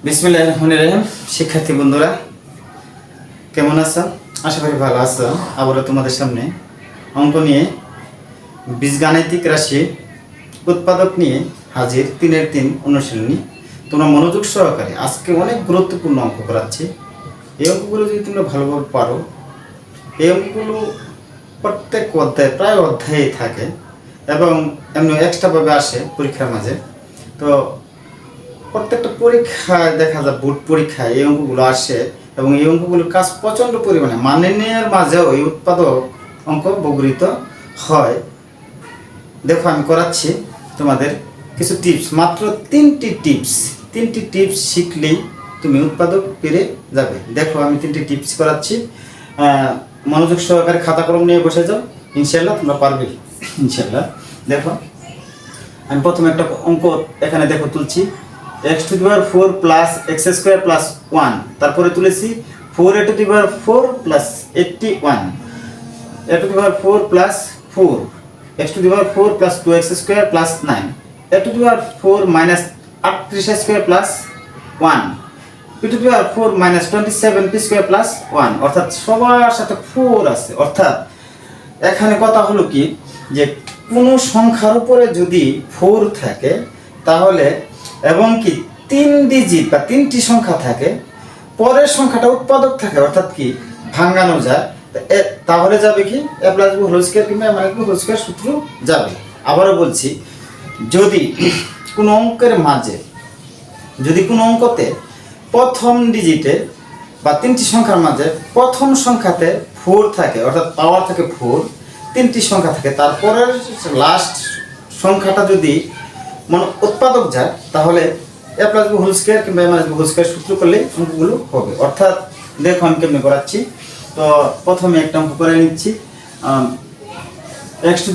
বিসমিল্লাহির রহমানির রহিম। শিক্ষার্থী বন্ধুরা কেমন আছো? আশা করি ভালো আছো। আবারও তোমাদের সামনে অঙ্ক নিয়ে বীজগাণিতিক রাশি উৎপাদক নিয়ে হাজির। 3-এর 3 অনুশীলনী। তোমরা মনোযোগ সহকারে আজকে অনেক গুরুত্বপূর্ণ অঙ্ক করাচ্ছি। এই অঙ্কগুলো যদি তোমরা ভালোভাবে পারো, এই অঙ্কগুলো প্রত্যেক অধ্যায়ে প্রায় অধ্যায়েই থাকে এবং এমনি এক্সট্রাভাবে আসে পরীক্ষার মাঝে। তো প্রত্যেকটা পরীক্ষায় দেখা যায়, বোর্ড পরীক্ষায় এই অঙ্কগুলো আসে এবং এই অঙ্কগুলোর কাজ প্রচণ্ড পরিমাণে মাননীয়ের মাঝেও এই উৎপাদক অঙ্ক ব্যবহৃত হয়। দেখো আমি করাচ্ছি তোমাদের কিছু টিপস, মাত্র 3টি টিপস শিখলেই তুমি উৎপাদক পেরে যাবে। দেখো আমি 3টি টিপস করাচ্ছি, মনোযোগ সহকারে খাতা কলম নিয়ে বসে যাও, ইনশাল্লাহ তোমরা পারবে ইনশাল্লাহ। দেখো আমি প্রথমে একটা অঙ্ক এখানে দেখো তুলছি, x⁴ প্লাস x² প্লাস 1, তারপরে তুলেছি 4a⁴ plus 81, a⁴ plus 4, x⁴ plus 2x² plus 9, a⁴ minus 38² plus 1, p⁴ minus 27p² plus 1, অর্থাৎ সবার সাথে 4 আছে। অর্থাৎ এখানে কথা হলো কি, যে কোনো সংখ্যার উপরে যদি 4 থাকে তাহলে এবং কি 3 ডিজিট বা 3টি সংখ্যা থাকে, পরের সংখ্যাটা উৎপাদক থাকে, অর্থাৎ কি ভাঙানো যায়, তাহলে যাবে কি a plus b whole square কিংবা a minus b whole square সূত্র যাবে। আবারও বলছি, যদি কোনো অঙ্কের মাঝে, যদি কোনো অঙ্কতে প্রথম ডিজিটে বা 3টি সংখ্যার মাঝে প্রথম সংখ্যাতে 4 থাকে, অর্থাৎ পাওয়ার থাকে 4, 3টি সংখ্যা থাকে, তারপরের লাস্ট সংখ্যাটা যদি মানে উৎপাদক যায়, তাহলে a plus b whole square কিংবা a minus b whole square সূত্র করলে অঙ্কগুলো হবে। অর্থাৎ দেখো আমি কেমনে করাচ্ছি। তো প্রথমে একটা অঙ্ক করে নিচ্ছি, x⁴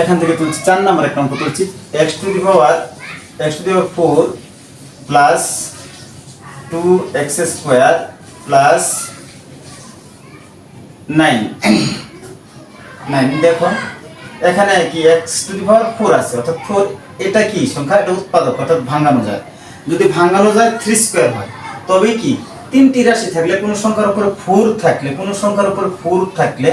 এখান থেকে তুলছি, 4 নম্বর একটা অঙ্ক তুলছি, x⁴ প্লাস 2x² প্লাস 9। দেখো এখানে কি x⁴ আছে, অর্থাৎ 4 এটা কি সংখ্যা, এটা উৎপাদক, অর্থাৎ ভাঙানো যায়। যদি ভাঙানো যায় 3² হয়, তবে কি 3টি রাশি থাকলে, কোনো সংখ্যার উপরে 4 থাকলে, কোনো সংখ্যার উপরে 4 থাকলে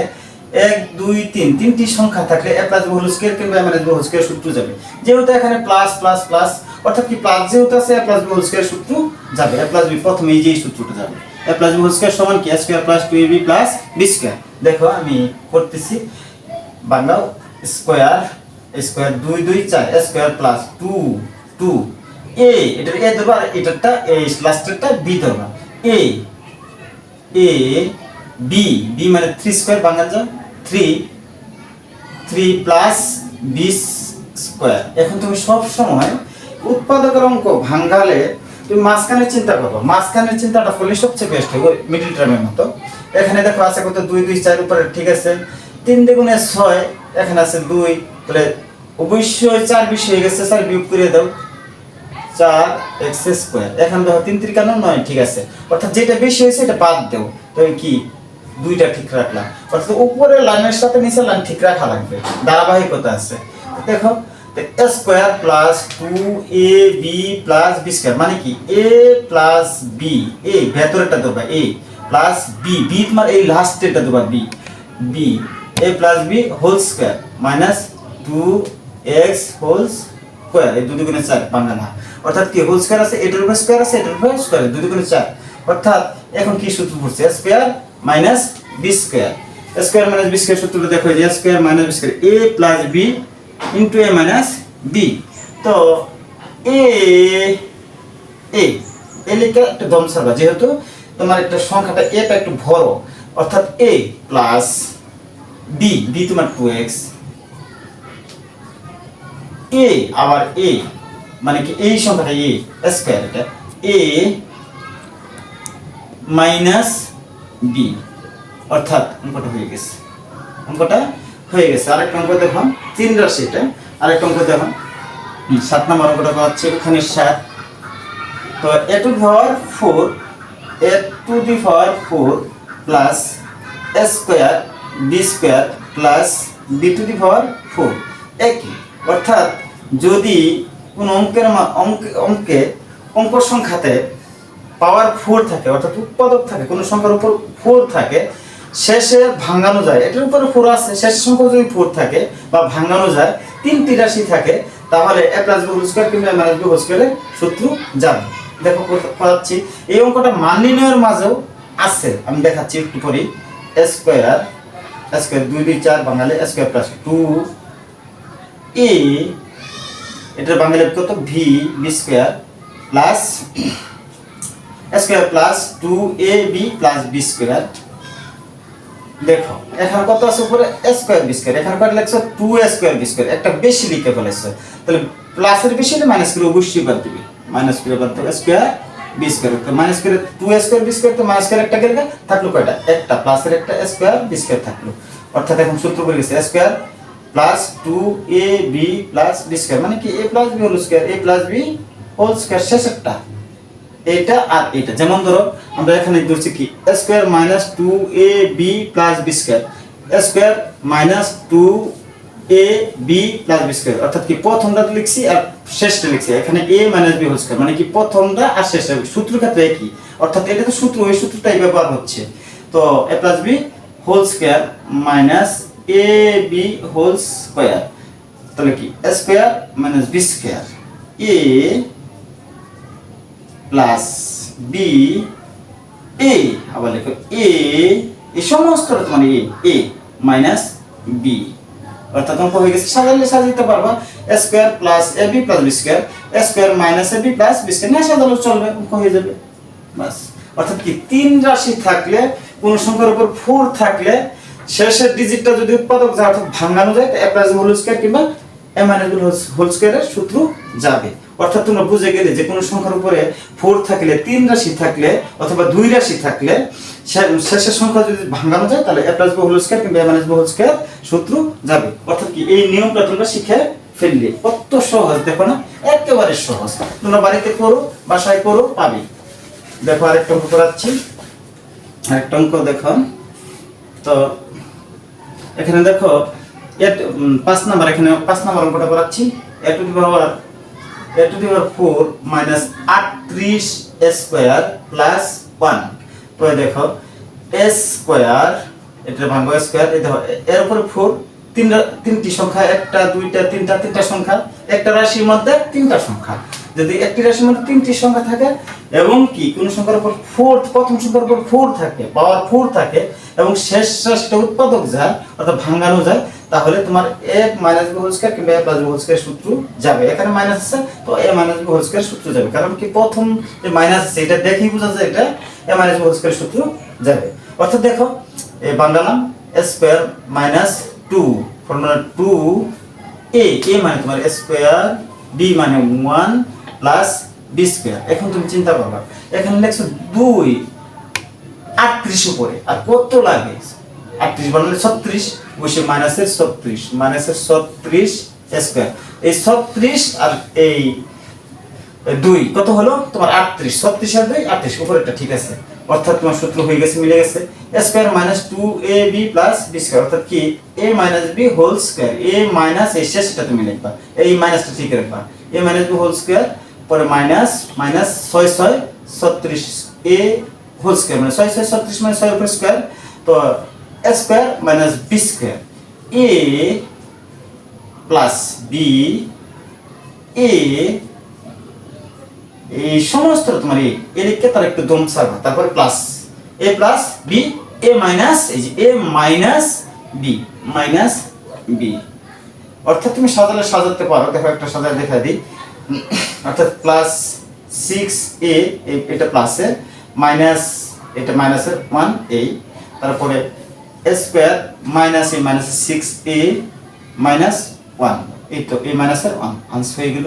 1 2 3 3টি সংখ্যা থাকলে a plus b whole square কিংবা a minus b whole square সূত্র যাবে। যেহেতু এখানে প্লাস প্লাস প্লাস, অর্থাৎ কি প্লাস যেহেতু আছে a plus b whole square সূত্র যাবে। a প্লাস b প্রথমে এই যে সূত্রটা যাবে, a plus b whole square সমান কি a square plus 2ab plus b square. দেখো আমি করতেছি, বাংলাও square 2 2 4 a square plus 2 2 a, এটা a ধরবা, এটাটা a লাস্টেরটা b ধরবা, a b মানে 3² বাংলা যায় 3 প্লাস b স্কয়ার। এখন তুমি সব সময় উৎপাদকের অঙ্ক ভাঙালে তুমি মাঝখানের চিন্তা করো, মাঝখানের চিন্তাটা করলে সবচেয়ে বেস্ট হবে, মিডল টার্মের মতো। এখানে দেখো আছে কত 2 2 4 উপরে, ঠিক আছে, 3 দ্বিগুণে 6, এখানে আছে 2, তাহলে অবশ্যই 4 বেশি হয়ে গেছে, 4 বিয়োগ করে দাও, 4x²। এখন দেখো 3 3 9, ঠিক আছে, অর্থাৎ যেটা বেশি হয়েছে এটা বাদ দাও, তো কি 2টা ঠিক রাখলাম, অর্থাৎ উপরের লাইনের সাথে নিচের লাইন ঠিক রাখা লাগবে, ধারাবাহিকতা আছে। দেখো a square plus 2ab plus b square, মানে কি a প্লাস b, a ভেতরেরটা দেবা a প্লাস b, b তোমার এই লাস্টেরটা দেবা b, a plus b whole square minus 2x whole square, এই 2 দুগুণে 4 বাংলা না, অর্থাৎ কি হোল স্কয়ার আছে, এটার উপর স্কয়ার আছে, এটার উপর স্কয়ার, 2 দুগুণে 4, অর্থাৎ এখন কি সূত্র পড়ছে a square minus b square. a square minus b square সূত্রটা দেখো, যে a square minus b square, a plus b into a minus b। তো a লিখে একটা দম ছাড়বা, যেহেতু তোমার একটা সংখ্যাটা এটা একটু বড়, অর্থাৎ a প্লাস b তোমার 2x, a আবার a মানে কি এই সংখ্যাটা a স্কয়ার, এটা a মাইনাস b, অর্থাৎ অঙ্কটা হয়ে গেছে, আরেকটা অঙ্ক দেখো 3 রাশি, এটা আরেকটা অঙ্ক দেখো 7 নম্বর অঙ্কটা পাচ্ছি ওখানে 7। তো a⁴ plus a square b square plus b⁴ একই, অর্থাৎ যদি কোন অঙ্কে অঙ্ক সংখ্যাতে পাওয়ার 4 থাকে, অর্থাৎ উৎপাদক থাকে, কোনো সংখ্যার উপর 4 থাকে, শেষে ভাঙানো যায়, এটার উপরে 4 আছে, শেষের সংখ্যা যদি 4 থাকে বা ভাঙানো যায়, তিনটি রাশি থাকে, তাহলে a plus b whole square কিংবা a মাইনাস b হোল স্কয়ারের সূত্র যাবে। দেখো করাচ্ছি, এই অঙ্কটা মান নির্ণয়ের মাঝেও আছে, আমি দেখাচ্ছি একটু পরেই। a স্কয়ার 2 2 4 বাঙালি a স্কয়ার প্লাস 2a, এটার বাঙালি কত v b square plus a square plus 2ab plus b square. দেখো এখানে কত আছে উপরে a স্কয়ার b স্কয়ার, এখানে কত লিখছো 2a স্কয়ার b স্কয়ার, একটা বেশি লিখে ফেলেছো, তাহলে প্লাসের বেশি হলে মাইনাস করে অবশ্যই বাদ দিবে, মাইনাস করে বাদ দেবে স্কয়ার b স্কয়ার, তো মাইনাস করে 2a স্কয়ার b স্কয়ার, তো মাইনাস করে একটা গেলে থাকলো কয়টা, একটা, প্লাসের একটা a স্কয়ার b স্কয়ার থাকলো, অর্থাৎ এখন সূত্র পড়ে গেছে a square plus 2ab plus b square, মানে কি a plus b whole square, a plus b whole square, শেষ একটা এটা আর এটা। যেমন ধরো আমরা এখানে ধরছি কি a square minus 2ab plus b square, a square minus 2ab plus b square, অর্থাৎ কি প্রথমটা লিখছি আর শেষটা লিখছি, এখানে a minus b whole square, মানে কি প্রথমটা আর শেষটা সূত্র ক্ষেত্রে একই, অর্থাৎ এটা তো সূত্র, ওই সূত্রটাই ব্যবহার হচ্ছে। তো a plus b whole square minus ab whole square, তাহলে কি a square minus b square, a plus B এ, আবার লেখো এ, এই সমস্তটা তোমার এ মাইনাস বি, অর্থাৎ অঙ্ক হয়ে গেছে। সাজালে সাজাতে পারবা a square plus ab plus b square, a square minus ab plus b square, না সাজালেও চলবে, অঙ্ক হয়ে যাবে বাস। অর্থাৎ কি তিন রাশি থাকলে, কোন সংখ্যার উপর 4 থাকলে, শেষের ডিজিটটা যদি উৎপাদক যায় অর্থাৎ ভাঙানো যায়, a plus b whole square কিংবা a মাইনাস b হোল স্কয়ারের সূত্র যাবে। অর্থাৎ তোমরা বুঝে গেলে যে কোনো সংখ্যার উপরে 4 থাকলে, তিন রাশি থাকলে অথবা দুই রাশি থাকলে, শেষের সংখ্যা যদি ভাঙানো যায় তাহলে a plus b whole square কিংবা a minus b whole square সূত্র যাবে। অর্থাৎ কি এই নিয়মটা তোমরা শিখে ফেললে, কত সহজ দেখো না, একেবারে সহজ, তোমরা বাড়িতে করো, বাসায় করো, পাবে। দেখো আরেকটা অঙ্ক করাচ্ছি, আরেকটা অঙ্ক দেখো, তো এখানে দেখো 5 নাম্বার, এখানে 5 নাম্বার অঙ্কটা করাচ্ছি, a to the power 4 minus 38 square plus 1, তো দেখো a স্কয়ার, এটা ভাঙবো a স্কয়ার, এই দেখো এর উপরে 4, তিনটি সংখ্যা, একটা দুইটা তিনটা সংখ্যা, একটা রাশির মধ্যে তিনটা সংখ্যা, যদি একটি রাশির মধ্যে তিনটি সংখ্যা থাকে এবং কি কোন সংখ্যার উপর 4, প্রথম সংখ্যার উপর 4 থাকে, পাওয়ার 4 থাকে এবং শেষ রাশিটা উৎপাদক যায় অর্থাৎ ভাঙানো যায়, তাহলে তোমার a minus b whole square কিংবা a plus b whole square সূত্র যাবে। এখানে মাইনাস আছে তো a minus b whole square সূত্র যাবে, কারণ কি প্রথম যে মাইনাস আছে এটা দেখেই বোঝা যায় এটা a minus b whole square সূত্র যাবে। অর্থাৎ দেখো এই বাংলালাম a square minus 2, formula 2a, a মানে তোমার a স্কয়ার, b মানে 1 প্লাস b স্কয়ার। এখন তুমি চিন্তা করবা, এখানে লেখছো 2 38 উপরে আর কত লাগে, 38 বানালে 36, বসে মাইনাসের 36 স্কয়ার, এই 36 আর এই 2 কত হলো তোমার 38, 36 আর 2 38, উপরেরটা ঠিক আছে, অর্থাৎ তোমার সূত্র হয়ে গেছে, মিলে গেছে। a square minus 2ab plus b square, অর্থাৎ কি a minus b whole square, a minus এই শেষটা তুমি লিখবা, এই মাইনাসটা ঠিক রাখবা, a minus b whole square, পরে মাইনাস 6 6 36 a হোল স্কয়ার, মানে 6 6 36 মানে 6 উপর স্কয়ার, তো a square minus b square, a plus b, a এই সমস্ত তোমার এ লিখে তার একটু দম ছাড়বা, তারপর plus a plus b, a minus এই যে a মাইনাস b, অর্থাৎ তুমি সাজালে সাজাতে পারো। দেখো একটা সাজায় দেখা দিই, অর্থাৎ প্লাস 6a, এটা প্লাসে, মাইনাস এটা মাইনাসের 1 এই, তারপরে a square minus a minus 6a minus 1, এই তো a মাইনাসের 1 আনসার হয়ে গেল।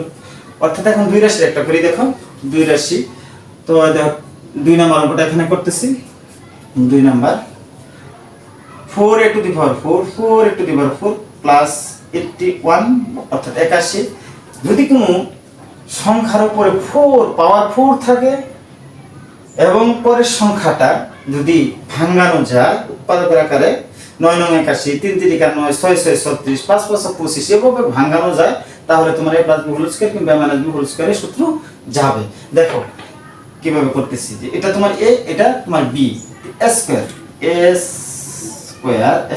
অর্থাৎ এখন দুই রাশির একটা করি, দেখো দুই রাশি, তো দেখো 2 নাম্বার অঙ্কটা এখানে করতেছি, 2 number 4a two the power 4 4a two the power 4 plus 81, অর্থাৎ 81, যদি কোনো সংখ্যার উপরে 4 পাওয়ার 4 থাকে এবং পরের সংখ্যাটা যদি ভাঙানো যায় উৎপাদকের আকারে 9 9 81, 3 3 9, 6 6 36, 5 5 25 এভাবে ভাঙানো যায়, তাহলে তোমার a plus b whole square কিংবা a মাইনাস b হোল স্কয়ারের সূত্র যাবে। দেখো কিভাবে করতেছি, যে এটা তোমার এ, এটা তোমার বি, স্কোয়ার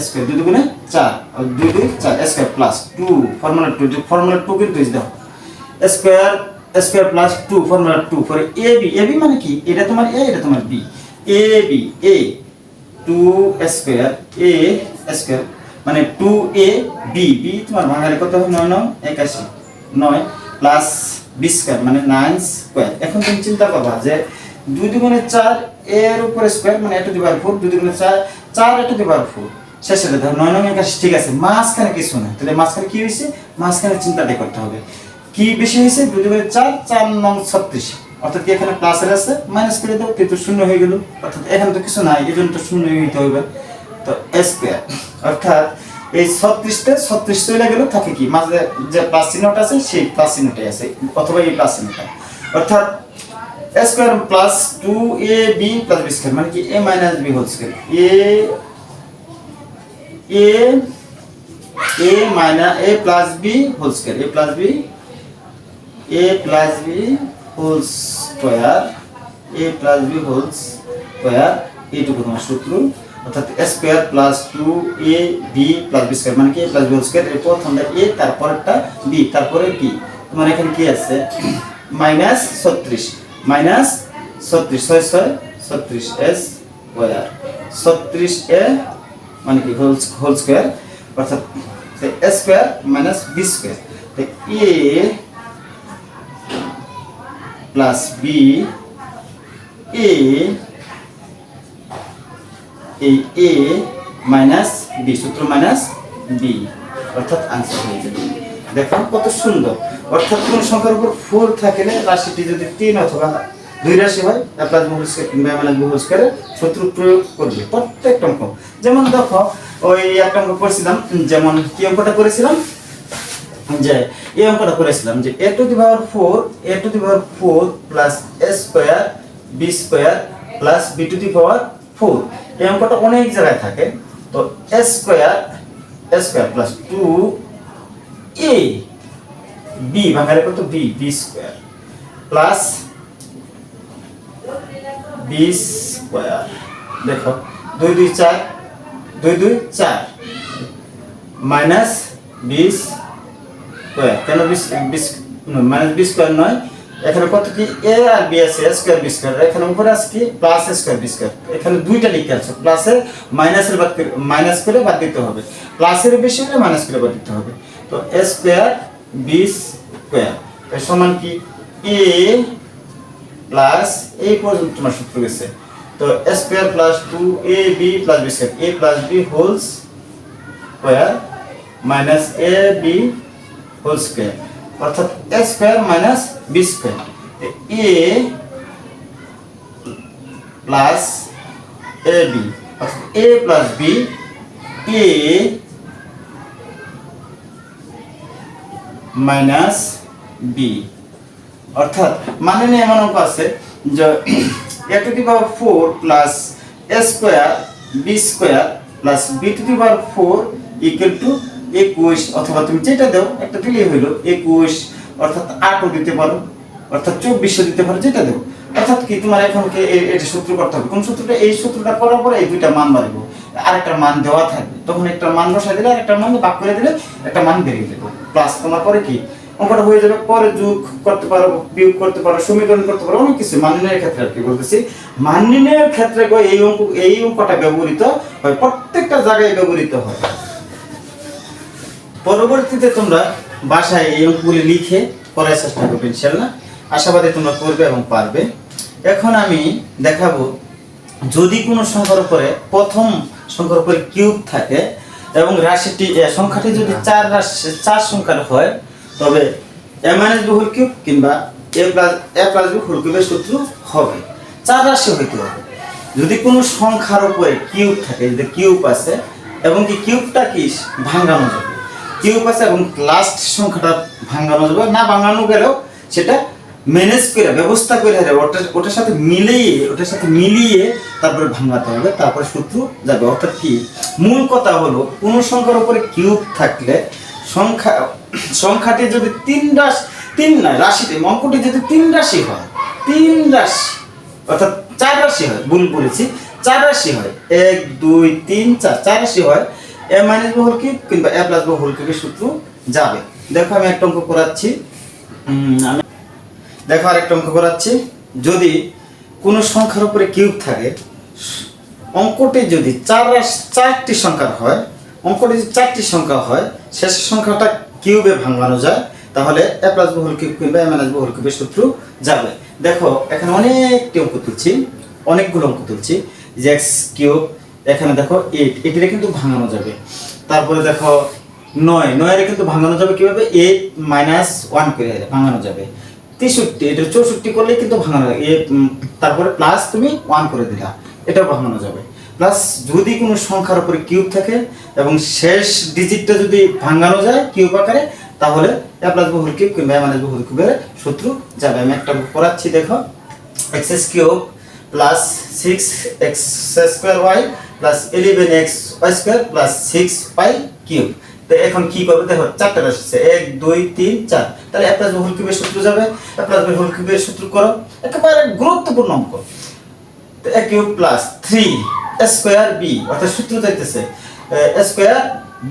স্কোয়ার 2 দুগুণে 4 আর 2 2 4 স্কোয়ার প্লাস 2 ফর্মুলা 2, যে ফর্মুলা 2 কিন্তু দেখো square square plus 2 formula 2 for AB মানে কি, এটা তোমার এ, এটা তোমার B, AB A 2 square A square মানে 2a বি, বি তোমার ভাঙালে কত হয় 9 9 81 9 প্লাস বি স্কোয়ার মানে 9 স্কোয়ার। এখন তুমি চিন্তা করবা যে 2 দুগুণে 4 এর উপরে স্কোয়ার মানে a টু দি পাওয়ার 4, 2 দুগুণে 4 4 a টু দি পাওয়ার 4 শেষে ধর 9 9 81 ঠিক আছে, মাঝখানে কিছু না, তাহলে মাঝখানে কি হয়েছে, মাঝখানে চিন্তাটা করতে হবে কি বেশি হয়েছে, 2 দুগুণে 4 4 9 36, অর্থাৎ কি এখানে প্লাসের আছে মাইনাস করে দাও, কিন্তু শূন্য হয়ে গেল, অর্থাৎ এখানে তো কিছু নাই, এজন্য তো শূন্য হইতে হবে। তো স্কোয়ার অর্থাৎ এই 36 তে 36 চলে গেল, থাকে কি মাঝে যে প্লাস চিহ্নটা আছে সেই প্লাস চিহ্নটাই আছে, অথবা এই প্লাস চিহ্নটা, অর্থাৎ a square plus 2ab plus b square মানে কি a minus b whole square, a minus a plus b whole square, a plus b whole square, a plus b whole square, এইটুকু তোমার সূত্র, অর্থাৎ a square plus 2ab plus b square মানে কি a plus b whole square, এর প্রথমটা a তারপরটা b তারপরে b, তোমার এখানে কি আছে minus 36 minus 36 6 6 36 s square 36 a মানে কি হোল স্কয়ার, অর্থাৎ a square minus b square, তো a plus b a minus b, সূত্র মাইনাস b, অর্থাৎ আনসার হয়ে যাবে। দেখো কত সুন্দর, অর্থাৎ কোন সংখ্যার উপর 4 থাকলে রাশিটি যদি 3 অথবা 2 রাশি হয় প্লাস b হোল স্কয়ার কিংবা মাইনাস b হোল স্কয়ারের সূত্র প্রয়োগ করবে প্রত্যেকটা অঙ্ক। যেমন দেখো ওই একটা অঙ্ক করেছিলাম, যেমন কি অঙ্কটা করেছিলাম, যে এই অঙ্কটা করেছিলাম যে a to the power 4 plus a square b square plus b to the power 4, এই অঙ্কটা অনেক জায়গায় থাকে। তো a square plus 2a b ভাঙালে কত b square plus b square, দেখো 2 2 4 2 2 4 মাইনাস b স্কয়ার, কেন মাইনাস b স্কয়ার নয়, এখানে কত কি a আর b আছে a স্কয়ার b স্কয়ার, এখানে উপরে আছে কি plus a square b square, এখানে দুইটা লিখে আছে, প্লাসের মাইনাসের বাদ করে মাইনাস করে বাদ দিতে হবে, প্লাসের বেশি হলে মাইনাস করে বাদ দিতে হবে। তো a স্কয়ার b স্কয়ার এর সমান কি a প্লাস এই পর্যন্ত তোমার সূত্র গেছে, তো a square plus 2ab plus b square, a plus b whole square minus ab whole square, অর্থাৎ a square minus b square, a plus ab অর্থাৎ a plus b a minus b, অর্থাৎ মানে নিয়ে এমন অঙ্ক আছে যে a to the power 4 plus a square b square plus b to the power 4 equal to 21, অথবা তুমি যেটা দাও একটা দিলেই হলো 21, অর্থাৎ 8ও দিতে পারো, অর্থাৎ 24ও দিতে পারো, যেটা দাও, অর্থাৎ কি তোমার এখন কি এটা সূত্র করতে হবে, কোন সূত্রটা, এই সূত্রটা করার পরে এই দুইটা মান বাড়বে, আরেকটা মান দেওয়া থাকবে, তখন একটা মান বসাই দিলে আরেকটা মান ভাগ করে দিলে একটা মান বেরিয়ে যাবে, প্লাস তোমার পরে কি অঙ্কটা হয়ে যাবে, পরে যোগ করতে পারো, বিয়োগ করতে পারো, সমীকরণ করতে পারো, অনেক কিছু মান নির্ণয়ের ক্ষেত্রে আর কি বলতেছি, মান নির্ণয়ের ক্ষেত্রে এই অঙ্কটা ব্যবহৃত হয়, প্রত্যেকটা জায়গায় ব্যবহৃত হয়। পরবর্তীতে তোমরা বাসায় এই অঙ্কগুলি লিখে করার চেষ্টা করবে, ইনশাআল্লাহ আশাবাদী তোমরা করবে এবং পারবে। এখন আমি দেখাবো যদি কোনো সংখ্যার উপরে প্রথম সংখ্যার উপরে কিউব থাকে এবং রাশিটি সংখ্যাটি যদি 4 সংখ্যার হয়, তবে a minus b whole cube কিংবা a প্লাস b হোল কিউবের সূত্র হবে, 4 রাশি হইতে হবে। যদি কোনো সংখ্যার উপরে কিউব থাকে, যদি কিউব আছে এবং কি কিউবটা কি ভাঙানো যাবে, কিউব আছে এবং লাস্ট সংখ্যাটা ভাঙানো যাবে, না ভাঙানো গেলেও সেটা ম্যানেজ করে ব্যবস্থা করে ওটার সাথে মিলিয়ে তারপরে ভাঙাতে হবে, তারপরে সূত্র যাবে। অর্থাৎ কি মূল কথা হলো কোন সংখ্যার উপরে কিউব থাকলে সংখ্যাটি যদি তিন না রাশিতে অঙ্কটি যদি তিন রাশি হয়, তিন রাশি অর্থাৎ চার রাশি হয়, ভুল বলেছি, চার রাশি হয়, 1 2 3 4 চার রাশি হয়, a minus b whole cube কিংবা a প্লাস b হোল কিউবের সূত্র যাবে। দেখো আমি একটা অঙ্ক করাচ্ছি, দেখো আরেকটা অঙ্ক করাচ্ছি। যদি কোনো সংখ্যার উপরে কিউব থাকে, অঙ্কটি যদি চারটি সংখ্যার হয়, অঙ্কটি যদি চারটি সংখ্যা হয়, শেষের সংখ্যাটা কিউবে ভাঙানো যায়, তাহলে a plus b whole cube কিংবা a মাইনাস b হোল কিউবের সূত্র যাবে। দেখো এখানে অনেকটি অঙ্ক তুলছি, অনেকগুলো অঙ্ক তুলছি, যে x কিউব, এখানে দেখো 8, এটিরে কিন্তু ভাঙানো যাবে। তারপরে দেখো 9 এর কিন্তু ভাঙানো যাবে কিভাবে, 8 মাইনাস 1 করে ভাঙানো যাবে। 63, এটা 64 করলে কিন্তু ভাঙানো যাবে, তারপরে প্লাস তুমি 1 করে দিলা, এটাও ভাঙানো যাবে। প্লাস যদি কোনো সংখ্যার উপরে কিউব থাকে এবং শেষ ডিজিটটা যদি ভাঙানো যায় কিউব আকারে, তাহলে a plus b whole cube কিংবা a মাইনাস b হোল কিউবের সূত্র যাবে। আমি একটা করাচ্ছি, দেখো x cube plus 6x square y plus 11x y square plus 6y cube. তো এখন কি করবে, দেখো চারটা রাশি আছে, 1 2 3 4, তাহলে a প্লাস b হোল কিউবের সূত্র যাবে। a প্লাস b হোল কিউবের সূত্র করো, একেবারে গুরুত্বপূর্ণ অঙ্ক। তো a cube plus 3 square b, অর্থাৎ সূত্র চাইতেছে স্কয়ার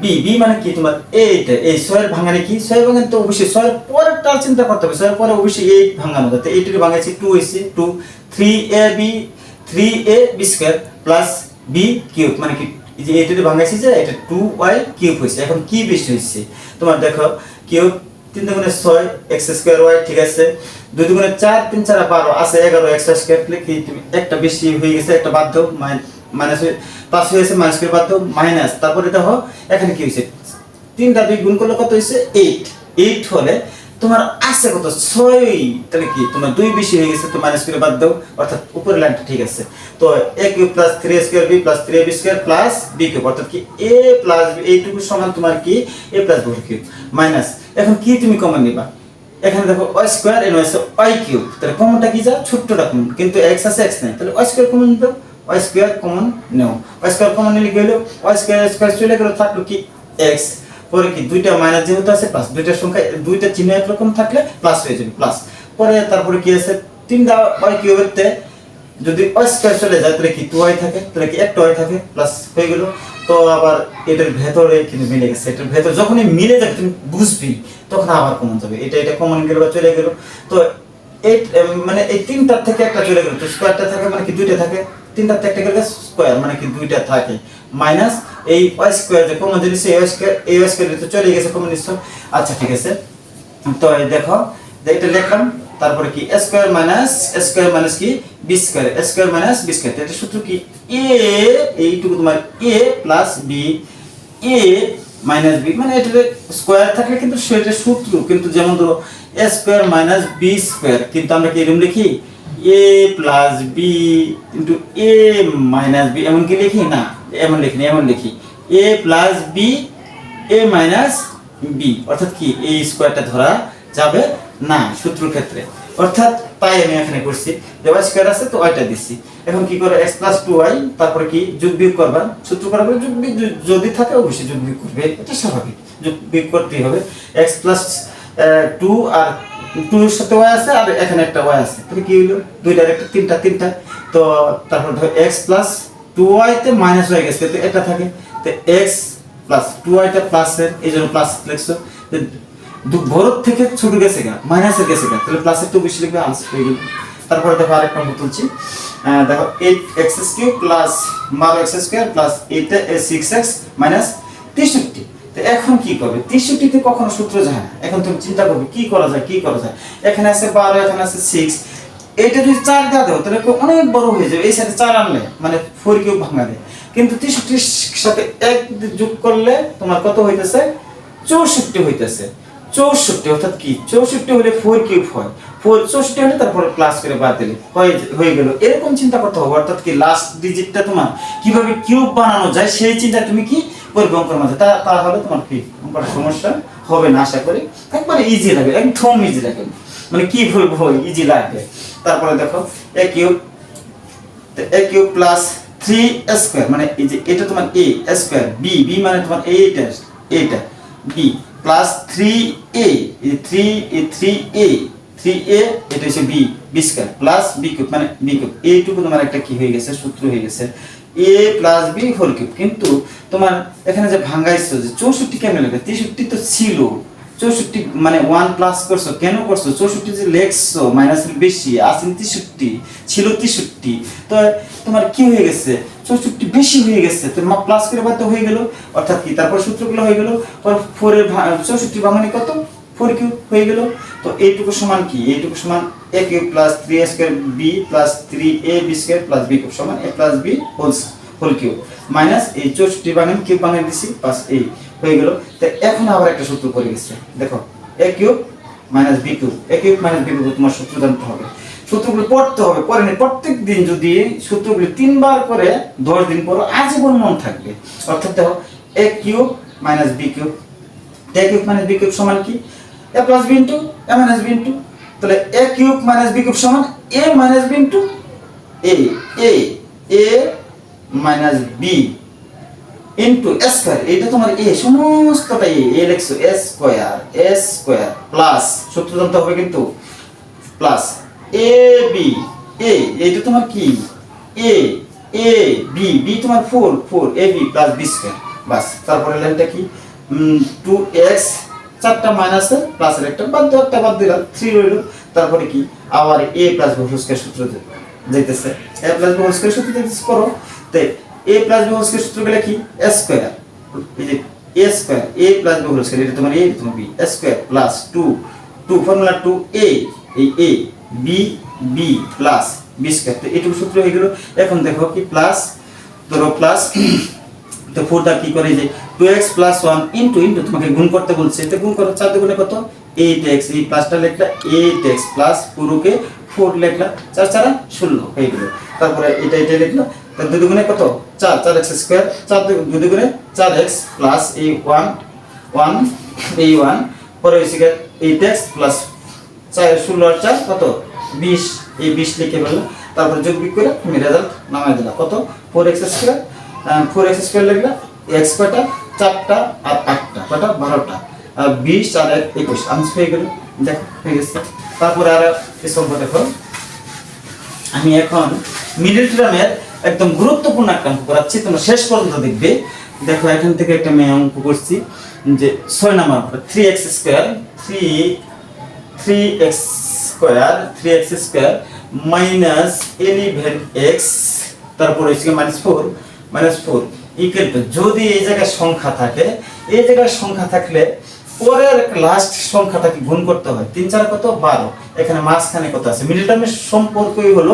b, b মানে কি তোমার এইটা, এই ছয়ের ভাঙানে কি, ছয়ের ভাঙানে তো অবশ্যই ছয়ের পরেরটা চিন্তা করতে হবে, ছয়ের পরে অবশ্যই 8 ভাঙানো যাতে 8 এর ভাঙাইছি 2 হইছে 2, 3ab square plus b cube মানে কি, এই যে 8 এর ভাঙাইছি যে এটা 2y কিউব হইছে। এখন কি বেশি হইছে তোমার, দেখো কিউব 3 দুগুণে 6 x স্কয়ার y, ঠিক আছে, 2 দুগুণে 4 3 4 12 আছে 11 x স্কয়ার, কি তুমি একটা বেশি হয়ে গেছে, একটা বাদ দাও, মাইনাস প্লাস হয়েছে, মাইনাস করে বাদ দাও, মাইনাস, তারপরে দেখো এখানে কি হইছে, 3টা 2 গুণ করলে কত হইছে 8 হলে তোমার আছে কত 6, তাহলে কি তোমার 2 বেশি হয়ে গেছে, তো মাইনাস করে বাদ দাও, অর্থাৎ উপরের লাইনটা ঠিক আছে। তো a cube plus 3a square b plus 3ab square plus b cube, অর্থাৎ কি a প্লাস b এইটুকু সমান তোমার কি a plus b cube minus, এখন কি তুমি কমন নিবা, এখানে দেখো y স্কয়ার এর হইছে y কিউব, তাহলে কমনটা কি যা ছোটটা কমন, কিন্তু x আছে x নাই, তাহলে y স্কয়ার কমন নিতে, y স্কয়ার কমন নাও, y স্কয়ার কমন নিলে কি হলো, y স্কয়ার চলে গেল, থাকলো কি x, পরে কি দুইটা মাইনাস যেহেতু আছে প্লাস, দুইটা সংখ্যা দুইটা চিহ্ন একরকম থাকলে প্লাস হয়ে যাবে, প্লাস, পরে তারপরে কি আছে 3টা y কিউবের তে যদি y স্কয়ার চলে যায় তাহলে কি 2y থাকে, তাহলে কি একটা y থাকে, প্লাস হয়ে গেল। তো আবার এটার ভেতরে কিন্তু মিলে গেছে, এটার ভেতর যখনই মিলে যাবে তুমি বুঝবি, তখন আবার কমন যাবে, এটা কমন গেল বা চলে গেল। তো এই মানে এই তিনটার থেকে একটা চলে গেল, তো স্কয়ারটা থাকে মানে কি দুইটা থাকে, তিনটার থেকে একটা গেলে স্কয়ার মানে কি দুইটা থাকে, মাইনাস এই y স্কয়ার যে কমন দিয়েছে এই y স্কয়ার তো চলে গেছে কমন নিশ্চয়। আচ্ছা ঠিক আছে, তো এই দেখো এটা লিখলাম, তারপরে কি স্কয়ার মাইনাস কি b square, square minus b square, এটা সূত্র কি a, এইটুকু তোমার a plus b, a minus b, মানে এটা স্কয়ার থাকলে কিন্তু সেটা সূত্র, কিন্তু যেমন ধরো a square minus b square, কিন্তু আমরা কি এরকম লিখি a plus b into a minus b, এমন কি লিখি না, এমন লিখি না, এমন লিখি a plus b a minus b, অর্থাৎ কি এই স্কয়ারটা ধরা যাবে না সূত্র ক্ষেত্রে, অর্থাৎ তাই আমি এখানে করছি যে y স্কয়ার আছে তো ওইটা দিছি। এখন কি করে x প্লাস 2y, তারপরে কি যোগ বিয়োগ করবা, সূত্র করার পরে যোগ বিয়োগ যদি থাকে অবশ্যই যোগ বিয়োগ করবে, এটা স্বাভাবিক, যোগ বিয়োগ করতেই হবে। x প্লাস 2 আর 2 এর সাথে y আছে আর এখানে একটা y আছে, তাহলে কি হলো দুইটার একটা তিনটা, তো তারপর ধরো x প্লাস 2y তে মাইনাস হয়ে গেছে, তো এটা থাকে, তো x প্লাস 2y টা প্লাসের, এইজন্য প্লাস লিখছো, বড় থেকে ছোট গেছে গা মাইনাসে গেছে গা, তাহলে প্লাসের তো বেশি লিখবে, আনসার হয়ে গেল। তারপরে দেখো আরেকটা অঙ্ক তুলছি, দেখো 8x cube plus 12x square plus 6x minus 63। তো এখন কি করবে, 63 তে কখনো সূত্র যায় না, এখন তুমি চিন্তা করবে কি করা যায়, এখানে আছে 12, এখানে আছে 6, এটা যদি 4 দেওয়া দাও তাহলে অনেক বড় হয়ে যাবে, এই সাথে 4 আনলে মানে 4 কিউব ভাঙা দেয়, কিন্তু 63 সাথে 1 যোগ করলে তোমার কত হইতেছে 64 হইতেছে, 64, অর্থাৎ কি 64 হলে 4 কিউব হয়, 64 হলে তারপরে প্লাস করে বাদ দিলে হয়ে গেল, এরকম চিন্তা করতে হবে, অর্থাৎ কি লাস্ট ডিজিটটা তোমার কিভাবে কিউব বানানো যায় সেই চিন্তা তুমি কি করবে অঙ্কের মাঝে, তাহলে তোমার কি অঙ্কটা সমস্যা হবে না, আশা করি একবারে ইজি লাগে, একদম ইজি লাগে, মানে কি বলবো ইজি লাগবে। তারপরে দেখো a কিউব প্লাস 3 স্কয়ার, মানে এই যে এটা তোমার a স্কয়ার, b মানে তোমার এইটা b প্লাস 3a, এই 3a এটা হচ্ছে b square plus b cube, মানে b কিউব এইটুকু তোমার একটা কি হয়ে গেছে, সূত্র হয়ে গেছে a plus b whole cube. কিন্তু তোমার এখানে যে ভাঙাইছো যে 64 কেমনে লিখবে, 63 তো ছিল, 64 মানে 1 প্লাস করছো, কেন করছো? 64 যে লেখছো মাইনাসের বেশি আসেন 63 ছিল 63, তো তোমার কি হয়ে গেছে, 64 বেশি হয়ে গেছে, তো প্লাস করে বাদ হয়ে গেল, অর্থাৎ কি তারপর সূত্রগুলো হয়ে গেল, পর 4 এর 64 ভাঙানি কত, 4 কিউব হয়ে গেল। তো এইটুকু সমান কি, এইটুকু সমান a cube plus 3a square b plus 3ab square plus b cube সমান a plus b whole cube minus এই 64 ভাঙানি কিউব ভাঙানি দিছি প্লাস a হয়ে গেল। তো এখন আবার একটা সূত্র পড়ে গেছে, দেখো a cube minus b cube, a cube minus b cube তোমার সূত্র জানতে হবে, সূত্রগুলো পড়তে হবে, পড়ে নি প্রত্যেক দিন যদি সূত্রগুলো 3 বার করে 10 দিন পর আজীবন মনে থাকবে। অর্থাৎ দেখো a cube minus b cube, a cube minus b cube সমান কি, a plus b into a minus b into, তাহলে a cube minus b cube সমান a minus b into a minus b into a square, এটা তোমার a সমস্তটা a লিখছো a square plus সূত্র জানতে হবে কিন্তু প্লাস ab এইটা তোমার কি a b তোমার 4 ab প্লাস b স্কয়ার, বাস। তারপরে লাইনটা কি 2x, চারটা মাইনাসে প্লাসের একটা বাদ দাও, একটা বাদ দিলাম 3 রইল। তারপরে কি আবার a plus b whole square সূত্র যাইতেছে, a plus b whole square সূত্র যাইতেছে করো, তাই a plus b whole square সূত্র গেলে কি a স্কয়ার, এই যে a square a plus b whole square, এটা তোমার a এটা তোমার b, a square plus 2 formula 2a, এই a b plus b square, তো এটুকু সূত্র হয়ে গেল। এখন দেখো কি প্লাস, ধরো প্লাস তো 4 দা কি করে, যে 2x প্লাস 1 ইনটু তোমাকে গুণ করতে বলছে, এটা গুণ করো, 4 দুগুণে কত 8x, এই প্লাসটা লিখলা 8x প্লাস পুরোকে 4 লিখলা, 4 4 16 হয়ে গেল। তারপরে এটা লিখলা, তার 2 দুগুণে কত 4x স্কয়ার, 4 2 দুগুণে 4x প্লাস এই 1 এই 1 পরে হইছে 8x প্লাস 4 16 আর 4 কত 20, এই 20 লিখে ফেললা। তারপর যোগ বিয়োগ করে তুমি রেজাল্ট নামাই দিলা কত 4x square, 4x square লিখলা, x কয়টা 4টা আর 8টা কয়টা 12টা, আর 20 আর 1 21 আনসার হয়ে গেল, দেখো হয়ে গেছে। তারপরে আর এই সংখ্যা দেখো, আমি এখন মিডল টার্মের একদম গুরুত্বপূর্ণ একটা অঙ্ক করাচ্ছি, তোমরা শেষ পর্যন্ত দেখবে। দেখো এখান থেকে একটা আমি অঙ্ক করছি যে 6 number 3x square minus 11x, তারপরে হচ্ছে -4 ইকুয়াল টু, যদি এই জায়গায় সংখ্যা থাকে, এই জায়গায় সংখ্যা থাকলে পরের লাস্ট সংখ্যাটাকে গুণ করতে হয়, 3 4 কত 12, এখানে মাঝখানে কত আছে, মিডল টার্মের সম্পর্কই হলো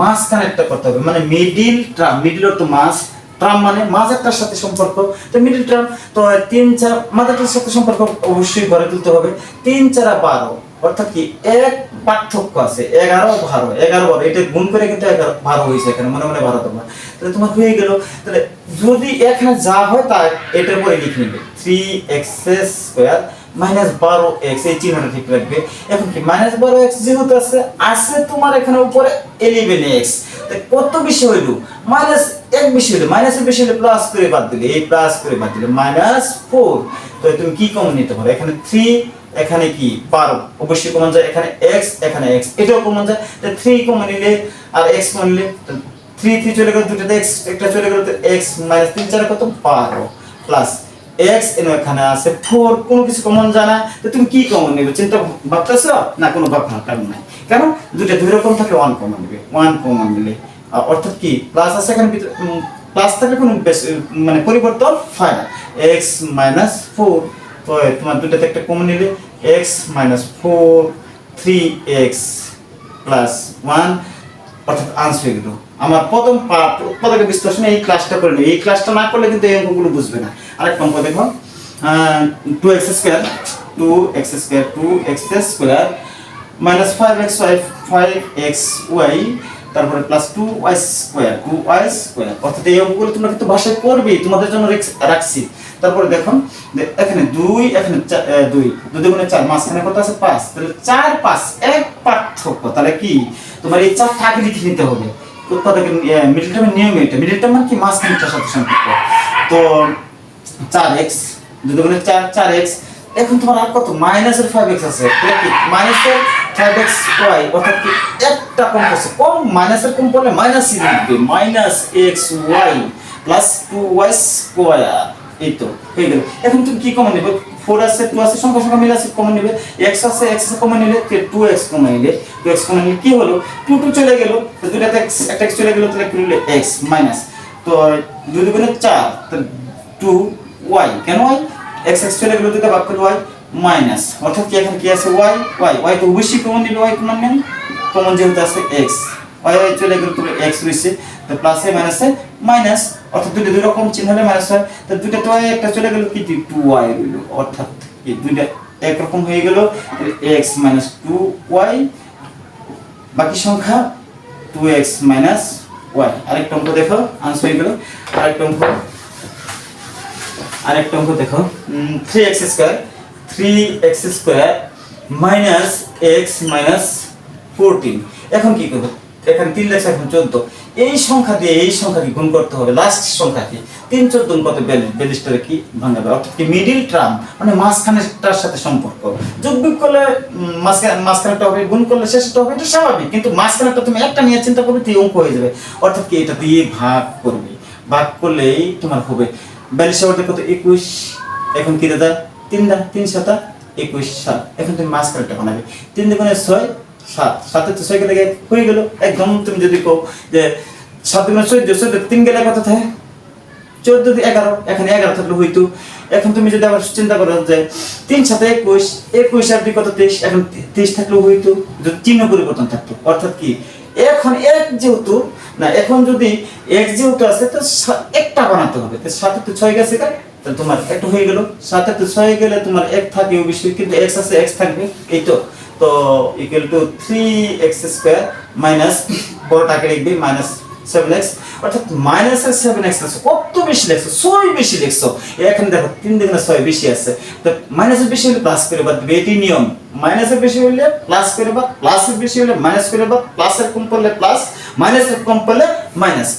মাঝখানে একটা করতে হবে, মানে মিডল টার্ম, মিডল অর্থ মাঝ, টার্ম মানে মাঝেরটার সাথে সম্পর্ক, তো মিডল টার্ম, তো 3 4 মাঝেরটার সাথে সম্পর্ক অবশ্যই গড়ে তুলতে হবে, 3 4 12, অর্থাৎ কি এক পার্থক্য আছে 11 12, এটা গুণ করে কিন্তু 11 12 হইছে, এখানে মনে মনে 12 তোমরা, তাহলে তোমার হয়ে গেল। তাহলে যদি এখানে যা হয় তা এটার পরে লিখে নেবে 3x স্কয়ার মাইনাস 12x, এই চিহ্নটা ঠিক রাখবে। এখন কি -12x যেহেতু আছে তোমার এখানে উপরে 11x, তাই কত বেশি হইলো -1 বেশি হইলো, মাইনাসের বেশি হলে প্লাস করে বাদ দিলে, এই প্লাস করে বাদ দিলে -4, তো তুমি কি কমন নিতে পারো, এখানে 3 এখানে কি 12 অবশ্যই কমন যায়, এখানে x এখানে x এটাও কমন যায়, তাই 3 কমন নিলে আর x কমন নিলে 3 চলে গেল, দুটোতে x একটা চলে গেল, তো x - 3 4 কত 12 প্লাস x এখানে আছে 4, কোনো কিছু কমন জানা, তো তুমি কি কমন নেবে চিন্তা ভাবতেছো না, কোনো ভাবনার কারণ নাই, কারণ দুটো দুই রকম থাকলে 1 কমন নেবে, 1 কমন নিলে অর্থাৎ কি প্লাস আছে এখানে, প্লাস থাকলে কোনো মানে পরিবর্তন হয় না, x - 4, তো তোমার দুটোতে একটা কমন নিলে x - 4 3x প্লাস 1, অর্থাৎ আনসার হয়ে গেল। আমার প্রথম উৎপাদকের বিশ্লেষণে এই ক্লাসটা করে নিই, এই ক্লাসটা না করলে কিন্তু এই অঙ্কগুলো বুঝবে না। আরেকটা অঙ্ক দেখো 2x স্কয়ার মাইনাস 5xy তারপরে প্লাস 2y স্কয়ার অর্থাৎ এই অঙ্কগুলো তোমরা কিন্তু ভাষায় করবে, তোমাদের জন্য রাখছি। তারপরে দেখো এখানে 2 এখানে 2 দুগুণে 4, মাঝখানে কত আছে 5, তাহলে 4 5 এক পার্থক্য, তাহলে কি তোমার এই 4টা আগে লিখে নিতে হবে, উৎপাদকের মিডল টার্মের নিয়ম এটা, মিডল টার্ম মানে কি মাঝখানেরটার সাথে সম্পর্ক। তো 4x 2 দুগুণে 4 4x এখন তোমার আর কত মাইনাসের 5x আছে, তাহলে কি মাইনাসের 5x y অর্থাৎ কি একটা কম করছে, কম মাইনাসের কম পড়লে মাইনাসই লিখবে, minus X Y plus 2y square. এই তো হয়ে গেল। এখন তুমি কি কমন নেবে, 4 আছে 2 আছে সংখ্যা সংখ্যা মিলে আছে কমন নেবে, x আছে কমন নিলে 2x কমন নিলে 2x কমন নিলে কি হলো 2 2 চলে গেল, তো দুটাতে একটা x চলে গেল, তাহলে কি হলো x মাইনাস, তো 2 2 গুণে 4 তো 2y, কেন y x x চলে গেল, দুটো ভাগ করলে y মাইনাস, অর্থাৎ কি এখন কি আছে y তো অবশ্যই কমন নিলে y কমন নেন, কমন যেহেতু আছে x y চলে গেল, তাহলে x রইছে, তো প্লাসে মাইনাসে মাইনাস, অর্থাৎ দুটো দুই রকম চিহ্ন হলে মাইনাস হয়, তো দুটো তো একটা চলে গেল কি 2y রইল, অর্থাৎ এই দুইটা একরকম হয়ে গেল, x 2y, বাকি সংখ্যা 2x y। আরেকটা অঙ্ক দেখো, আনসার হয়ে গেল। আরেকটা অঙ্ক দেখো, 3x স্কয়ার মাইনাস x 14। এখন কি করবো, এখানে 3 লেখা, এখন 14, এই সংখ্যা দিয়ে এই সংখ্যাকে গুণ করতে হবে, লাস্ট সংখ্যাকে 3 14 কত 42টারে কি ভাঙাবে, অর্থাৎ কি মিডিল টার্ম মানে মাঝখানেরটার সাথে সম্পর্ক, যোগ বিয়োগ করলে মাঝখানেরটা হবে, গুণ করলে শেষটা হবে, এটা স্বাভাবিক, কিন্তু মাঝখানেরটা তুমি একটা নিয়ে চিন্তা করবে তো অঙ্ক হয়ে যাবে, অর্থাৎ কি এটা দিয়ে ভাগ করবে, ভাগ করলেই তোমার হবে 42 কত 21। এখন কি দাদা 3 দা 3 7 21 7, এখন তুমি মাঝখানেরটা বানাবে, 3 দুগুণে 6 7, 7 তো 6 গেলে হয়ে গেল একদম। তুমি যদি কও যে 7 দুগুণে 14 3 গেলে কত থাকে 14 11, এখানে 11 থাকলে হইতো। এখন তুমি যদি আবার চিন্তা করো যে 3 7 21, 21 আর 2 কত 23, এখন 23 থাকলেও হইতো যদি চিহ্ন পরিবর্তন থাকতো, অর্থাৎ কি এখন এক যেহেতু না, এখন যদি এক যেহেতু আছে তো একটা বানাতে হবে, তো 7 তো 6 গেছে, তাহলে তোমার একটা হয়ে গেল, 7 তো 6 গেলে তোমার 1 থাকে অবশ্যই, কিন্তু x আছে x থাকবে, এই তো equal to 3x square minus বড়টাকে লিখবে মাইনাস 7x, অর্থাৎ মাইনাসের 7x আছে, কত বেশি লিখছো 6 বেশি লিখছো, এখানে দেখো 3 দুগুণে 6 বেশি আছে, তো মাইনাসের বেশি হলে প্লাস করে বাদ দিবে, এটি নিয়ম, মাইনাসের বেশি হলে প্লাস করে বাদ, প্লাসের বেশি হলে মাইনাস করে বাদ, প্লাসের কম পড়লে প্লাস, মাইনাসের কম পড়লে মাইনাস,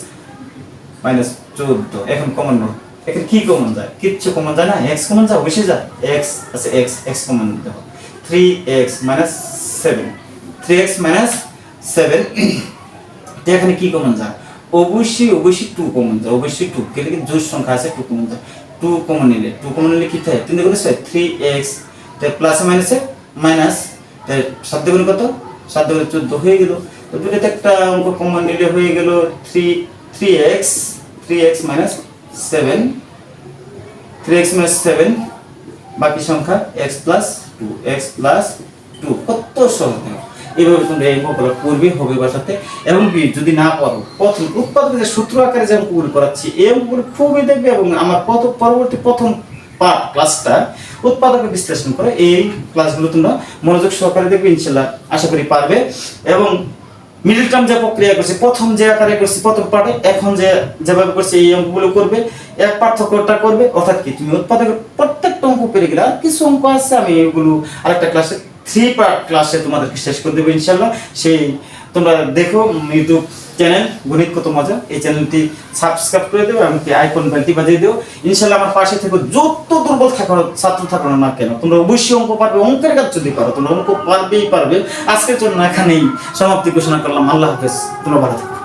মাইনাস 14। এখন কমন নাও, এখন কি কমন যায়, কিচ্ছু কমন যায় না, x কমন যায়, বেশি যায় x আছে, x কমন নিতে হবে, 3x 7, 3x 7 তো এখানে কি কমন যায়, অবশ্যই 2 কমন যায়, অবশ্যই 2, কিন্তু জোড় সংখ্যা আছে 2 কমন যায়, 2 কমন নিলে কি থাকে 3 দুগুণে 6 3x, তো প্লাসে মাইনাসে মাইনাস, তো 7 দুগুণে কত 7 দুগুণে 14 হয়ে গেল, তো দুটোতে একটা অঙ্ক কমন নিলে হয়ে গেল 3x 7, 3x 7, বাকি সংখ্যা x 2 কত সহজ। এইভাবে তোমরা এই অঙ্কগুলো করবে হবে বাসাতে, এবং কি যদি না পারো প্রথম উৎপাদকের সূত্র আকারে যে অঙ্কগুলো করাচ্ছি এই অঙ্কগুলো খুবই দেখবে, এবং আমার পরবর্তী প্রথম পার্ট ক্লাসটা উৎপাদকের বিশ্লেষণ করে, এই ক্লাসগুলো তোমরা মনোযোগ সহকারে দেখবে, ইনশাআল্লাহ আশা করি পারবে। এবং মিডল টার্ম যে প্রক্রিয়া করছে, প্রথম যে আকারে করছি প্রথম পার্টে, এখন যেভাবে করছে এই অঙ্কগুলো করবে, এক পার্থক্যটা করবে, অর্থাৎ কি তুমি উৎপাদকের প্রত্যেকটা অঙ্ক পেরে গেলে, আর কিছু অঙ্ক আছে আমি এগুলো আরেকটা ক্লাসে 3 পার্ট ক্লাসে তোমাদেরকে শেষ করে দেবো ইনশাআল্লাহ। সেই তোমরা দেখো ইউটিউব চ্যানেল গণিত কত মজা, এই চ্যানেলটি সাবস্ক্রাইব করে দেবে, এমনকি আইকন বেলটি বাজিয়ে দিও, ইনশাআল্লাহ আমার পাশে থেকে যত দুর্বল থাকো ছাত্র থাকো না কেন তোমরা অবশ্যই অঙ্ক পারবে, অঙ্কের কাজ যদি করো তোমরা অঙ্ক পারবে। আজকের জন্য এখানেই সমাপ্তি ঘোষণা করলাম, আল্লাহ হাফেজ, তোমরা ভালো থাকো।